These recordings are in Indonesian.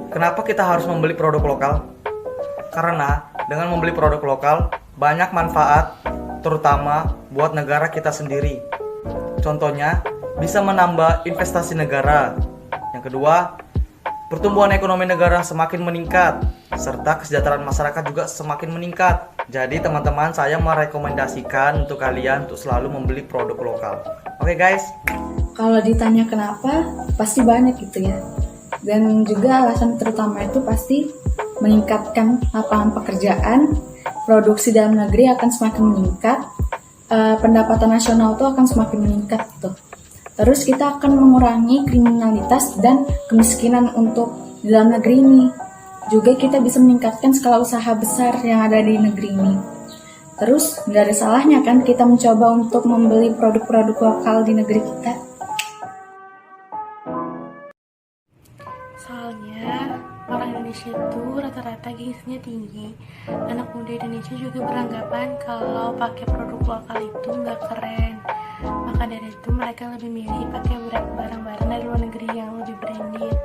Kenapa kita harus membeli produk lokal? Karena dengan membeli produk lokal banyak manfaat, terutama buat negara kita sendiri. Contohnya, bisa menambah investasi negara. Yang kedua, pertumbuhan ekonomi negara semakin meningkat, serta kesejahteraan masyarakat juga semakin meningkat. Jadi teman-teman, saya merekomendasikan untuk kalian untuk selalu membeli produk lokal. Oke guys. Kalau ditanya kenapa, pasti banyak gitu ya. Dan juga alasan terutama itu pasti meningkatkan lapangan pekerjaan, produksi dalam negeri akan semakin meningkat, pendapatan nasional itu akan semakin meningkat gitu. Terus kita akan mengurangi kriminalitas dan kemiskinan untuk di dalam negeri ini. Juga kita bisa meningkatkan skala usaha besar yang ada di negeri ini. Terus nggak ada salahnya kan kita mencoba untuk membeli produk-produk lokal di negeri kita. Soalnya orang Indonesia itu rata-rata gengsinya tinggi. Anak muda Indonesia juga beranggapan kalau pakai produk lokal itu nggak keren. Maka dari itu mereka lebih milih pakai barang-barang dari luar negeri yang lebih branded.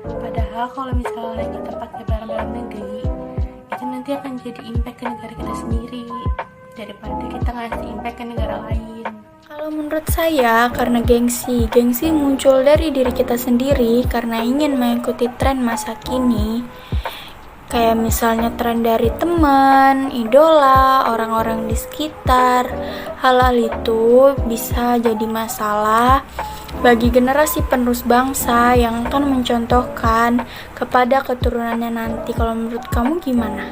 Padahal kalau misalnya kita pakai barang-barang negeri, itu nanti akan jadi impact ke negara kita sendiri daripada kita ngasih impact ke negara lain. Kalau menurut saya, karena gengsi muncul dari diri kita sendiri karena ingin mengikuti tren masa kini. Kayak misalnya tren dari teman, idola, orang-orang di sekitar. Hal-hal itu bisa jadi masalah bagi generasi penerus bangsa yang akan mencontohkan kepada keturunannya nanti. Kalau menurut kamu gimana?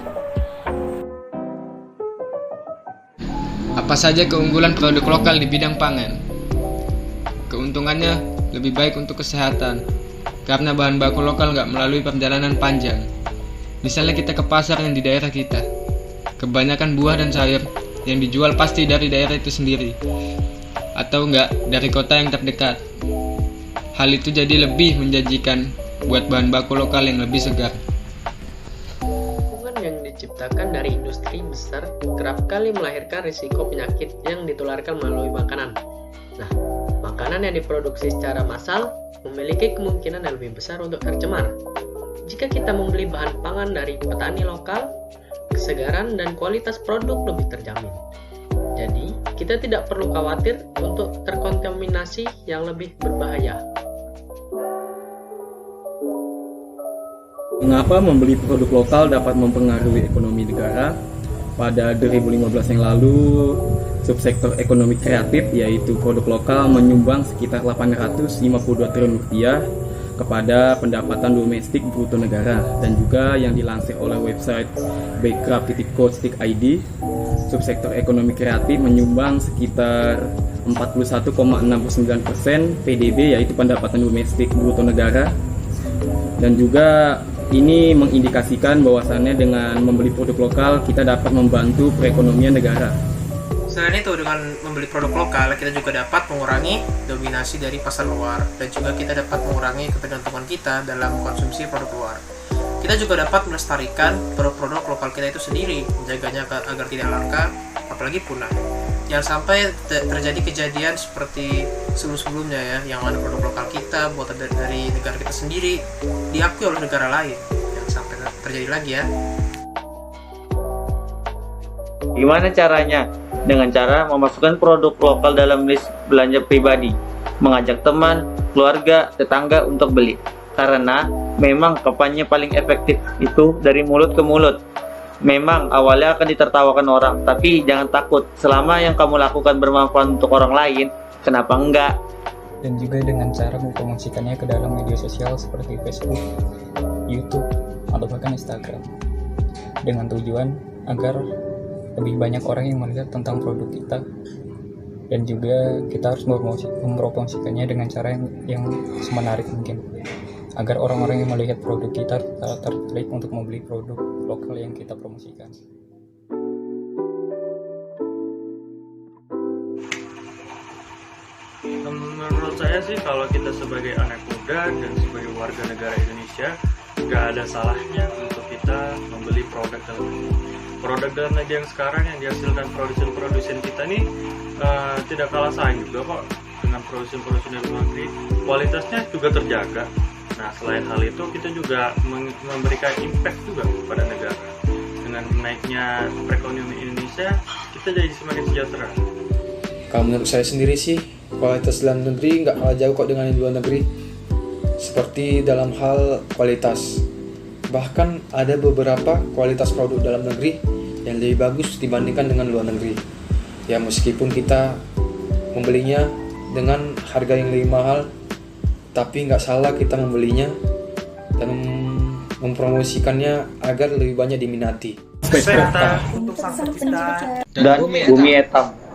Apa saja keunggulan produk lokal di bidang pangan? Keuntungannya lebih baik untuk kesehatan, karena bahan baku lokal nggak melalui perjalanan panjang. Misalnya kita ke pasar yang di daerah kita, kebanyakan buah dan sayur yang dijual pasti dari daerah itu sendiri, atau nggak dari kota yang terdekat. Hal itu jadi lebih menjanjikan buat bahan baku lokal yang lebih segar. Yang diciptakan dari industri besar kerap kali melahirkan risiko penyakit yang ditularkan melalui makanan. Nah, makanan yang diproduksi secara massal memiliki kemungkinan yang lebih besar untuk tercemar. Jika kita membeli bahan pangan dari petani lokal, kesegaran dan kualitas produk lebih terjamin. Jadi, kita tidak perlu khawatir untuk terkontaminasi yang lebih berbahaya. Mengapa membeli produk lokal dapat mempengaruhi ekonomi negara? Pada 2015 yang lalu, subsektor ekonomi kreatif yaitu produk lokal menyumbang sekitar 852 triliun rupiah kepada pendapatan domestik bruto negara. Dan juga yang dilansir oleh website backcraft.co.id, subsektor ekonomi kreatif menyumbang sekitar 41,69% PDB yaitu pendapatan domestik bruto negara. Dan juga ini mengindikasikan bahwasannya dengan membeli produk lokal kita dapat membantu perekonomian negara. Selain itu, dengan membeli produk lokal kita juga dapat mengurangi dominasi dari pasar luar, dan juga kita dapat mengurangi ketergantungan kita dalam konsumsi produk luar. Kita juga dapat melestarikan produk-produk lokal kita itu sendiri, menjaganya agar tidak langka, apalagi punah. Jangan sampai terjadi kejadian seperti sebelum-sebelumnya ya, yang mana produk lokal kita buatan dari negara kita sendiri diakui oleh negara lain. Jangan sampai terjadi lagi ya. Gimana caranya? Dengan cara memasukkan produk lokal dalam list belanja pribadi, mengajak teman, keluarga, tetangga untuk beli. Karena memang kampanye paling efektif itu dari mulut ke mulut. Memang awalnya akan ditertawakan orang, tapi jangan takut. Selama yang kamu lakukan bermanfaat untuk orang lain, kenapa enggak? Dan juga dengan cara mempromosikannya ke dalam media sosial seperti Facebook, YouTube, atau bahkan Instagram. Dengan tujuan agar lebih banyak orang yang melihat tentang produk kita. Dan juga kita harus mempromosikannya dengan cara yang semenarik mungkin, agar orang-orang yang melihat produk kita tertarik untuk membeli produk lokal yang kita promosikan. Menurut saya sih, kalau kita sebagai anak muda dan sebagai warga negara Indonesia, nggak ada salahnya untuk kita membeli produk dalam negeri. Produk dalam negeri yang sekarang yang dihasilkan produsen kita nih tidak kalah saing juga kok dengan produsen dari luar negeri. Kualitasnya juga terjaga. Nah, selain hal itu kita juga memberikan impact juga kepada negara. Dengan naiknya perekonomian Indonesia, kita jadi semakin sejahtera. Kalau menurut saya sendiri sih, kualitas dalam negeri nggak kalah jauh kok dengan di luar negeri. Seperti dalam hal kualitas. Bahkan ada beberapa kualitas produk dalam negeri yang lebih bagus dibandingkan dengan luar negeri. Ya meskipun kita membelinya dengan harga yang lebih mahal, tapi nggak salah kita membelinya dan mempromosikannya agar lebih banyak diminati. Untuk sang kita Dan Bumi Etam.